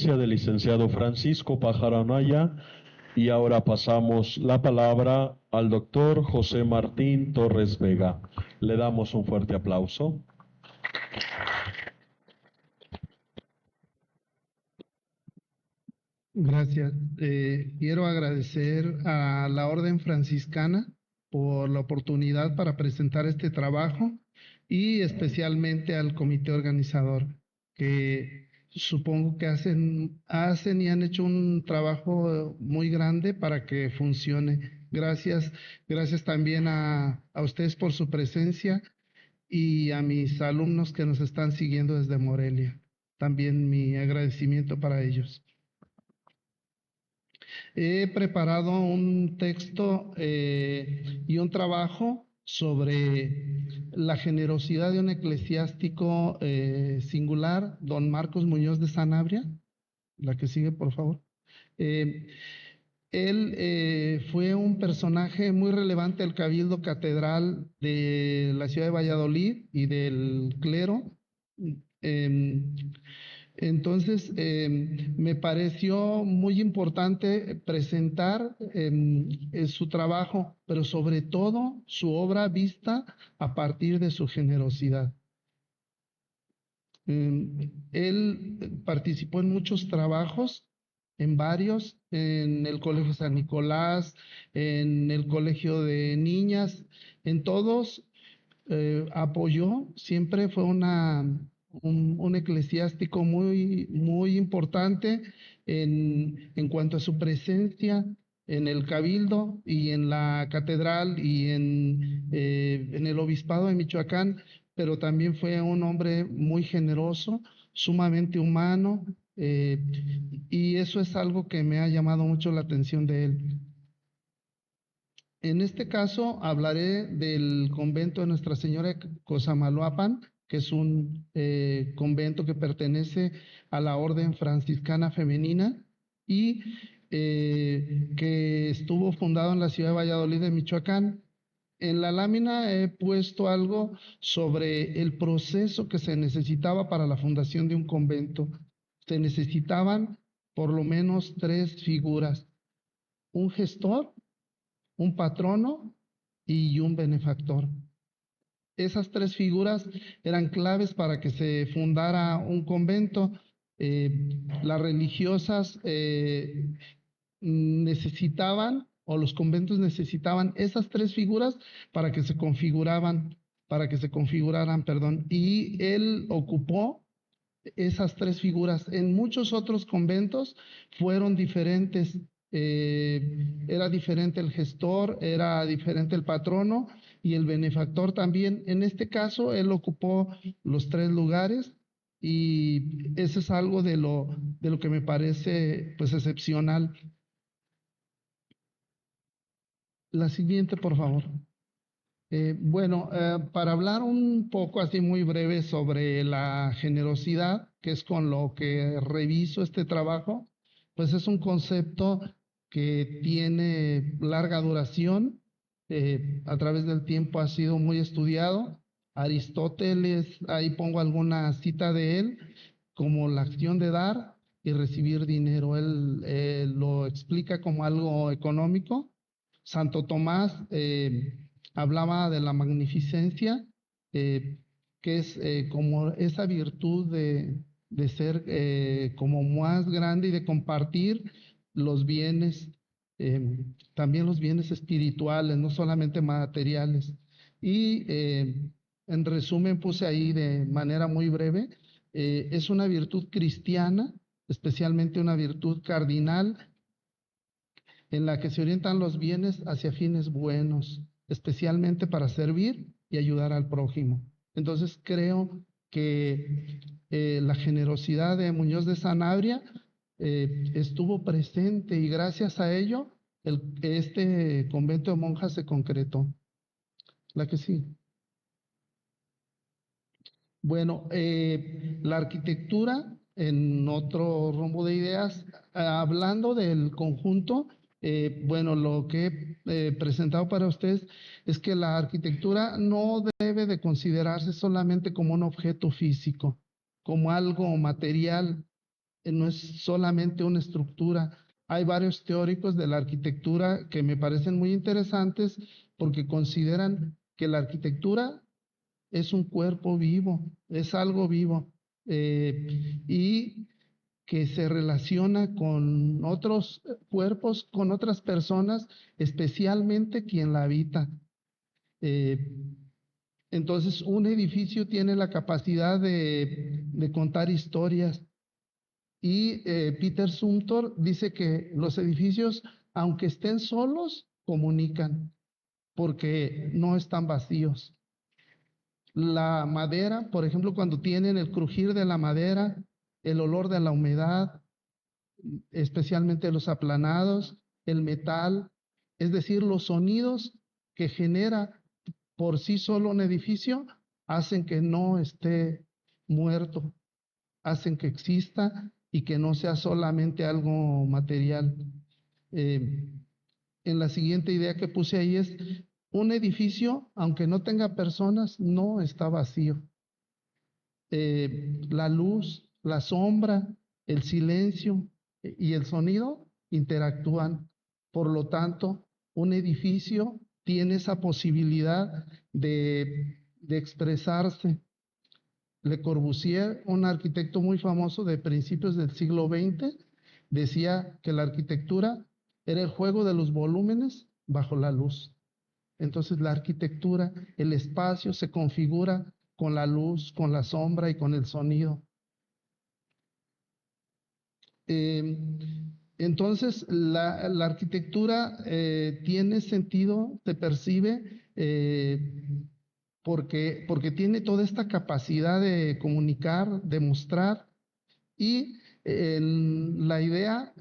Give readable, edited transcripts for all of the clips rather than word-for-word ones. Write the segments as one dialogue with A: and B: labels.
A: presencia del licenciado Francisco Pájaro Anaya. Y ahora pasamos la palabra al doctor José Martín Torres Vega. Le damos un fuerte aplauso.
B: Gracias. Quiero agradecer a la Orden Franciscana por la oportunidad para presentar este trabajo y especialmente al comité organizador, que supongo que hacen y han hecho un trabajo muy grande para que funcione. Gracias también a ustedes por su presencia y a mis alumnos que nos están siguiendo desde Morelia. También mi agradecimiento para ellos. He preparado un texto y un trabajo sobre la generosidad de un eclesiástico singular, don Marcos Muñoz de Sanabria. La que sigue, por favor. Él fue un personaje muy relevante del Cabildo Catedral de la ciudad de Valladolid y del clero. Entonces, me pareció muy importante presentar su trabajo, pero sobre todo su obra vista a partir de su generosidad. Él participó en muchos trabajos, en varios, en el Colegio San Nicolás, en el Colegio de Niñas, en todos apoyó, siempre fue un eclesiástico muy importante en cuanto a su presencia en el Cabildo y en la Catedral y en el Obispado de Michoacán, pero también fue un hombre muy generoso, sumamente humano, y eso es algo que me ha llamado mucho la atención de él. En este caso hablaré del convento de Nuestra Señora de Cosamaloapan, que es un convento que pertenece a la Orden Franciscana Femenina y que estuvo fundado en la ciudad de Valladolid de Michoacán. En la lámina he puesto algo sobre el proceso que se necesitaba para la fundación de un convento. Se necesitaban por lo menos 3 figuras: un gestor, un patrono y un benefactor. Esas 3 figuras eran claves para que se fundara un convento. Las religiosas necesitaban, o los conventos necesitaban esas 3 figuras para que se configuraran, perdón, y él ocupó esas 3 figuras. En muchos otros conventos fueron diferentes, era diferente el gestor, era diferente el patrono y el benefactor también. En este caso, él ocupó los 3 lugares y eso es algo de lo que me parece pues excepcional. La siguiente, por favor. Para hablar un poco así muy breve sobre la generosidad, que es con lo que reviso este trabajo, pues es un concepto que tiene larga duración, a través del tiempo ha sido muy estudiado. Aristóteles, ahí pongo alguna cita de él, como la acción de dar y recibir dinero. Él lo explica como algo económico. Santo Tomás hablaba de la magnificencia, que es como esa virtud de ser como más grande y de compartir los bienes, también los bienes espirituales, no solamente materiales. Y en resumen puse ahí de manera muy breve, es una virtud cristiana, especialmente una virtud cardinal, en la que se orientan los bienes hacia fines buenos, especialmente para servir y ayudar al prójimo. Entonces creo que la generosidad de Muñoz de Sanabria estuvo presente y gracias a ello este convento de monjas se concretó. La que sí. Bueno, la arquitectura, en otro rumbo de ideas, hablando del conjunto, lo que he presentado para ustedes es que la arquitectura no debe de considerarse solamente como un objeto físico, como algo material, no es solamente una estructura. Hay varios teóricos de la arquitectura que me parecen muy interesantes porque consideran que la arquitectura es un cuerpo vivo, es algo vivo, y que se relaciona con otros cuerpos, con otras personas, especialmente quien la habita. Eh, entonces, un edificio tiene la capacidad de contar historias. Y Peter Zumthor dice que los edificios, aunque estén solos, comunican, porque no están vacíos. La madera, por ejemplo, cuando tienen el crujir de la madera, el olor de la humedad, especialmente los aplanados, el metal, es decir, los sonidos que genera por sí solo un edificio, hacen que no esté muerto, hacen que exista y que no sea solamente algo material. Eh, en la siguiente idea que puse ahí es, un edificio, aunque no tenga personas, no está vacío. La luz, la sombra, el silencio y el sonido interactúan. Por lo tanto, un edificio tiene esa posibilidad de expresarse. Le Corbusier, un arquitecto muy famoso de principios del siglo XX, decía que la arquitectura era el juego de los volúmenes bajo la luz. Entonces la arquitectura, el espacio se configura con la luz, con la sombra y con el sonido. Eh, entonces la arquitectura tiene sentido, se percibe porque tiene toda esta capacidad de comunicar, de mostrar, y la idea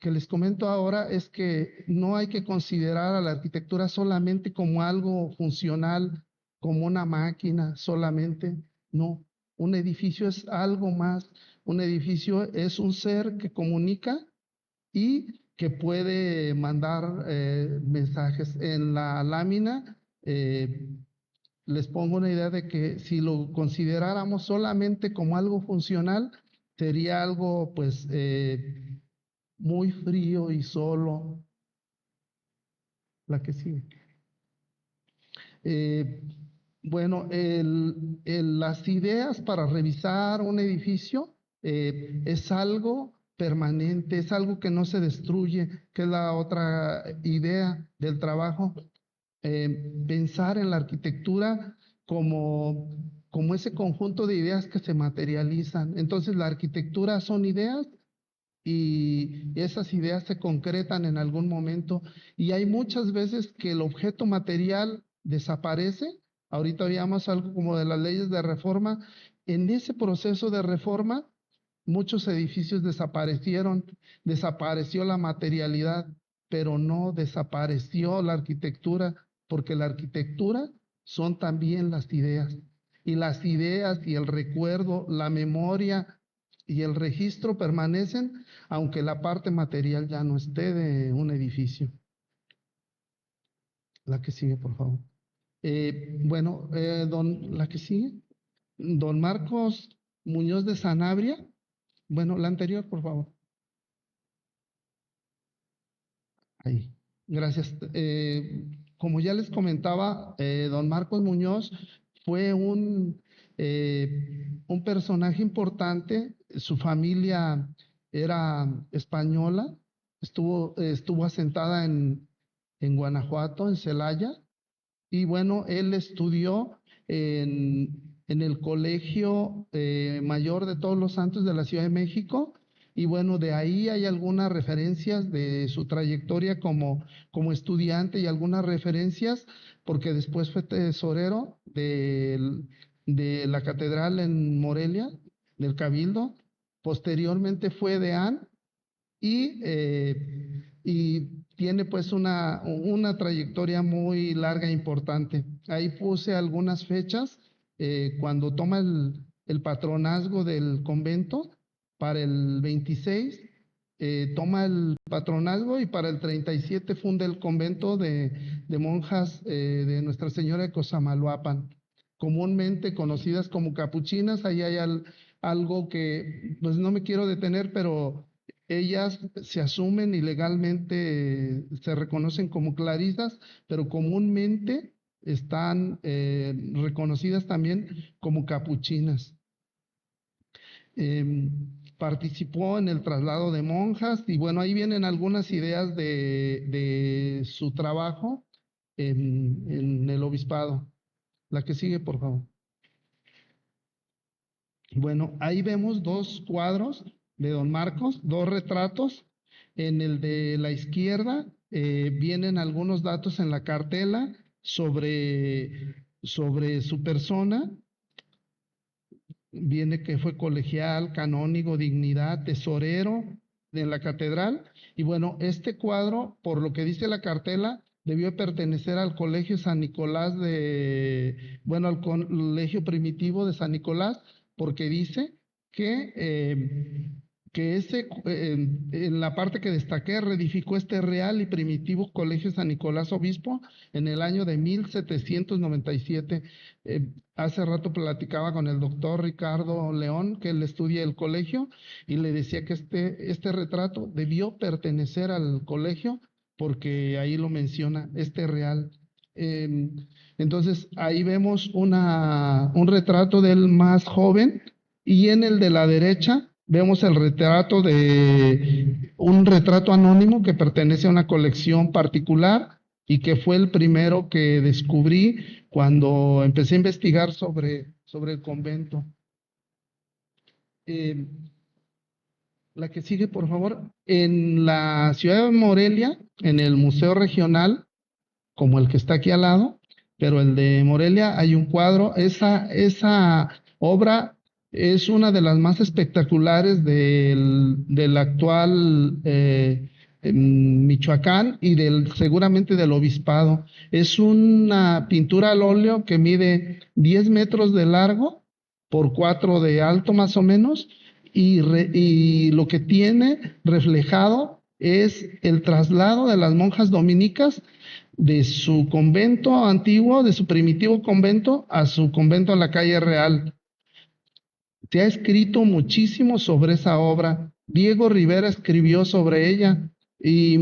B: que les comento ahora es que no hay que considerar a la arquitectura solamente como algo funcional, como una máquina solamente. No, un edificio es algo más. Un edificio es un ser que comunica y que puede mandar mensajes. En la lámina les pongo una idea de que si lo consideráramos solamente como algo funcional, sería algo pues muy frío y solo. La que sigue. Eh, bueno, las ideas para revisar un edificio es algo permanente, es algo que no se destruye, que es la otra idea del trabajo. Pensar en la arquitectura como ese conjunto de ideas que se materializan. Entonces, la arquitectura son ideas y esas ideas se concretan en algún momento y hay muchas veces que el objeto material desaparece. Ahorita veíamos algo como de las leyes de reforma. En ese proceso de reforma, muchos edificios desaparecieron, desapareció la materialidad, pero no desapareció la arquitectura, porque la arquitectura son también las ideas. Y las ideas y el recuerdo, la memoria y el registro permanecen, aunque la parte material ya no esté de un edificio. La que sigue, por favor. La que sigue. Don Marcos Muñoz de Sanabria. Bueno, la anterior, por favor. Ahí. Gracias. Como ya les comentaba, don Marcos Muñoz fue un personaje importante. Su familia era española, estuvo asentada en Guanajuato, en Celaya, y bueno, él estudió en el Colegio Mayor de Todos los Santos de la Ciudad de México. Y bueno, de ahí hay algunas referencias de su trayectoria como estudiante y algunas referencias, porque después fue tesorero de la catedral en Morelia, del Cabildo. Posteriormente fue deán y tiene pues una trayectoria muy larga e importante. Ahí puse algunas fechas cuando toma el patronazgo del convento para el 26, toma el patronazgo y para el 37 funda el convento de monjas de Nuestra Señora de Cosamaloapan, comúnmente conocidas como capuchinas. Ahí hay algo que pues no me quiero detener, pero ellas se asumen y legalmente se reconocen como clarisas, pero comúnmente están reconocidas también como capuchinas. Participó en el traslado de monjas y bueno, ahí vienen algunas ideas de su trabajo en el obispado. La que sigue, por favor. Bueno, ahí vemos dos cuadros de don Marcos, dos retratos. En el de la izquierda vienen algunos datos en la cartela sobre su persona. Viene que fue colegial, canónigo, dignidad, tesorero de la catedral. Y bueno, este cuadro, por lo que dice la cartela, debió pertenecer al Colegio San Nicolás al Colegio Primitivo de San Nicolás, porque dice en la parte que destaqué, reedificó este real y primitivo Colegio San Nicolás Obispo en el año de 1797. Hace rato platicaba con el doctor Ricardo León, que él estudia el colegio, y le decía que este retrato debió pertenecer al colegio porque ahí lo menciona, este real. Entonces, ahí vemos un retrato del más joven, y en el de la derecha vemos un retrato anónimo que pertenece a una colección particular y que fue el primero que descubrí cuando empecé a investigar sobre el convento. La que sigue, por favor. En la ciudad de Morelia, en el Museo Regional, como el que está aquí al lado, pero el de Morelia hay un cuadro. Esa obra es una de las más espectaculares del actual Michoacán y seguramente del obispado. Es una pintura al óleo que mide 10 metros de largo por 4 de alto más o menos, y lo que tiene reflejado es el traslado de las monjas dominicas de su convento antiguo, de su primitivo convento, a su convento a la calle Real. Se ha escrito muchísimo sobre esa obra. Diego Rivera escribió sobre ella y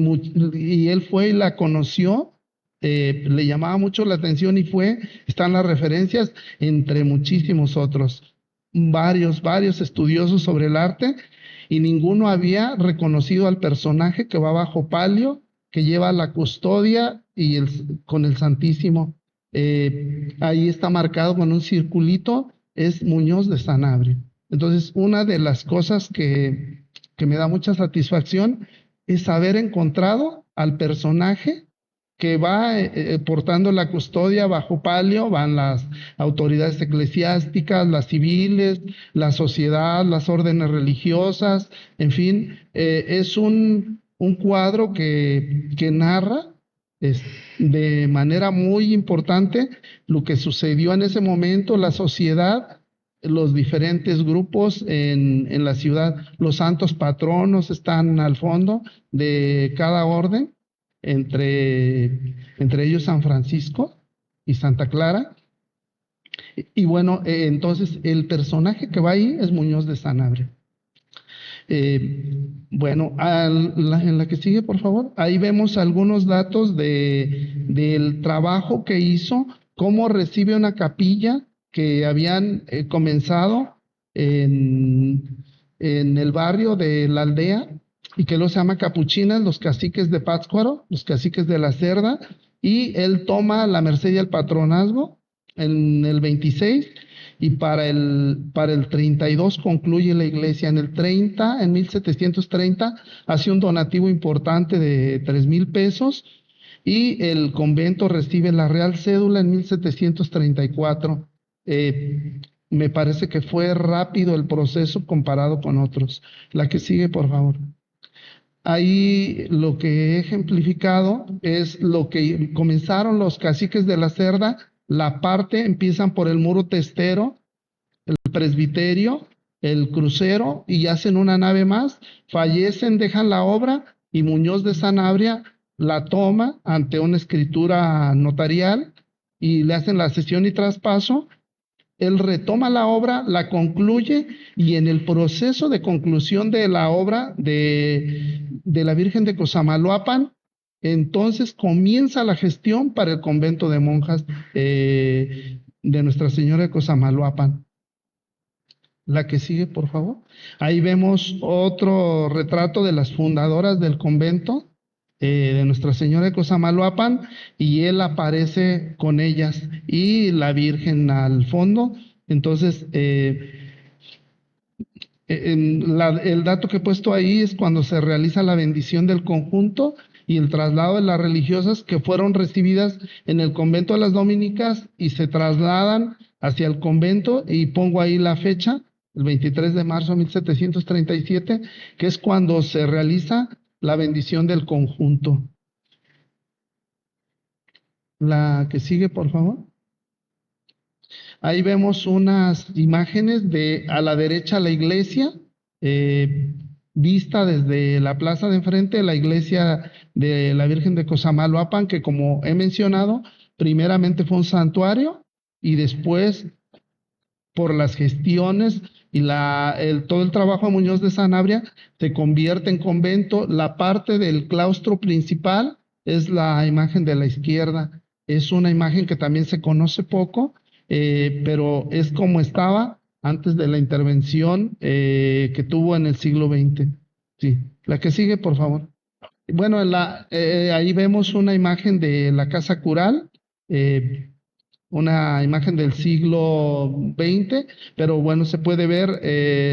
B: él fue y la conoció, le llamaba mucho la atención y están las referencias entre muchísimos otros. Varios estudiosos sobre el arte, y ninguno había reconocido al personaje que va bajo palio, que lleva la custodia con el Santísimo. Ahí está marcado con un circulito, es Muñoz de Sanabria. Entonces, una de las cosas que me da mucha satisfacción es haber encontrado al personaje que va portando la custodia bajo palio. Van las autoridades eclesiásticas, las civiles, la sociedad, las órdenes religiosas, en fin, es un cuadro que narra de manera muy importante lo que sucedió en ese momento, la sociedad, los diferentes grupos en la ciudad. Los santos patronos están al fondo de cada orden, entre ellos San Francisco y Santa Clara. Y bueno, entonces el personaje que va ahí es Muñoz de Sanabria. Bueno, en la que sigue, por favor. Ahí vemos algunos datos del trabajo que hizo, cómo recibe una capilla que habían comenzado en el barrio de la aldea, y que luego se llama Capuchinas, los caciques de Pátzcuaro, los caciques de la Cerda, y él toma la merced y el patronazgo en el 26, y para el 32 concluye la iglesia. En el 1730, hace un donativo importante de 3,000 pesos, y el convento recibe la Real Cédula en 1734. Me parece que fue rápido el proceso comparado con otros. La que sigue, por favor. Ahí lo que he ejemplificado es lo que comenzaron los caciques de la Cerda. Empiezan por el muro testero, el presbiterio, el crucero, y hacen una nave más. Fallecen, dejan la obra, y Muñoz de Sanabria la toma ante una escritura notarial y le hacen la cesión y traspaso. él retoma la obra, la concluye y en el proceso de conclusión de la obra de la Virgen de Cosamaloapan, entonces comienza la gestión para el convento de monjas de Nuestra Señora de Cosamaloapan. La que sigue, por favor. Ahí vemos otro retrato de las fundadoras del convento de Nuestra Señora de Cosamaloapan, y él aparece con ellas y la Virgen al fondo. Entonces, el dato que he puesto ahí es cuando se realiza la bendición del conjunto y el traslado de las religiosas que fueron recibidas en el convento de las dominicas y se trasladan hacia el convento, y pongo ahí la fecha, el 23 de marzo de 1737, que es cuando se realiza la bendición del conjunto. La que sigue, por favor. Ahí vemos unas imágenes de a la derecha la iglesia, vista desde la plaza de enfrente, la iglesia de la Virgen de Cosamaloapan, que como he mencionado, primeramente fue un santuario y después, por las gestiones y todo el trabajo de Muñoz de Sanabria, se convierte en convento. La parte del claustro principal es la imagen de la izquierda. Es una imagen que también se conoce poco, pero es como estaba antes de la intervención que tuvo en el siglo XX. Sí, la que sigue, por favor. Bueno, ahí vemos una imagen de la casa cural, una imagen del siglo XX, pero bueno, se puede ver,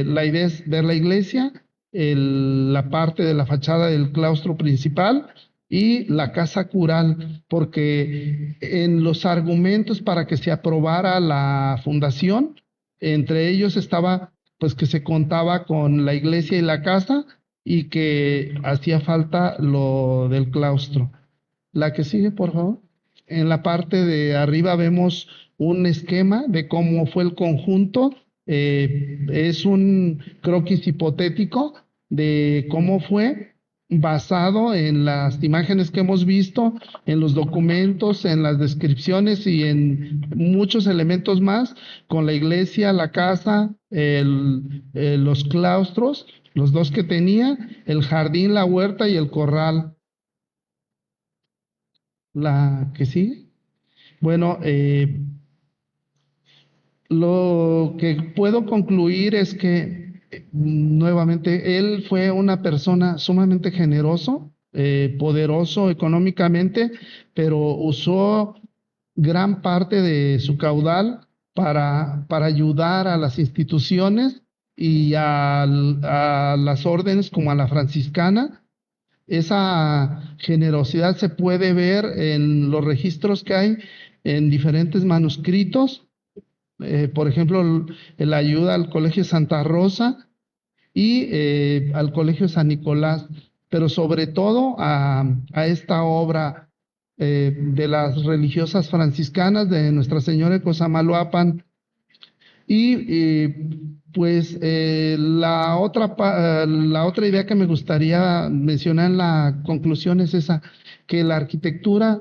B: la idea es ver la iglesia, la parte de la fachada del claustro principal y la casa cural, porque en los argumentos para que se aprobara la fundación, entre ellos estaba pues que se contaba con la iglesia y la casa y que hacía falta lo del claustro. La que sigue, por favor. En la parte de arriba vemos un esquema de cómo fue el conjunto. Es un croquis hipotético de cómo fue, basado en las imágenes que hemos visto, en los documentos, en las descripciones y en muchos elementos más, con la iglesia, la casa, los claustros, los dos que tenía, el jardín, la huerta y el corral. La que sigue. Bueno, lo que puedo concluir es que nuevamente él fue una persona sumamente generoso, poderoso económicamente, pero usó gran parte de su caudal para ayudar a las instituciones y a las órdenes como a la franciscana. Esa generosidad se puede ver en los registros que hay en diferentes manuscritos, por ejemplo, la ayuda al Colegio Santa Rosa y al Colegio San Nicolás, pero sobre todo a esta obra de las religiosas franciscanas de Nuestra Señora de Cosamaloapan. Y pues la otra idea que me gustaría mencionar en la conclusión es esa, que la arquitectura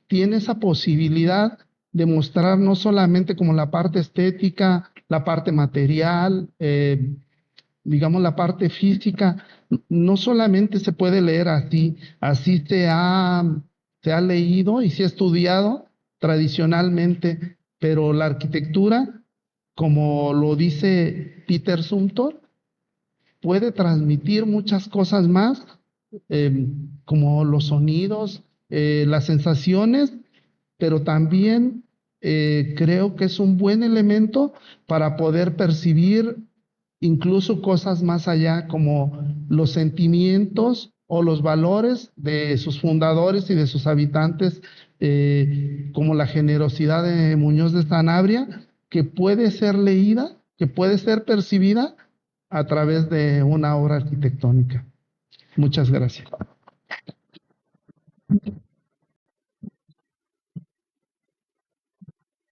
B: tiene esa posibilidad de mostrar no solamente como la parte estética, la parte material, digamos la parte física, no solamente se puede leer así, así se ha leído y se ha estudiado tradicionalmente, pero la arquitectura, como lo dice Peter Zumthor, puede transmitir muchas cosas más, como los sonidos, las sensaciones, pero también creo que es un buen elemento para poder percibir incluso cosas más allá, como los sentimientos o los valores de sus fundadores y de sus habitantes, como la generosidad de Muñoz de Sanabria, que puede ser leída, que puede ser percibida a través de una obra arquitectónica. Muchas gracias.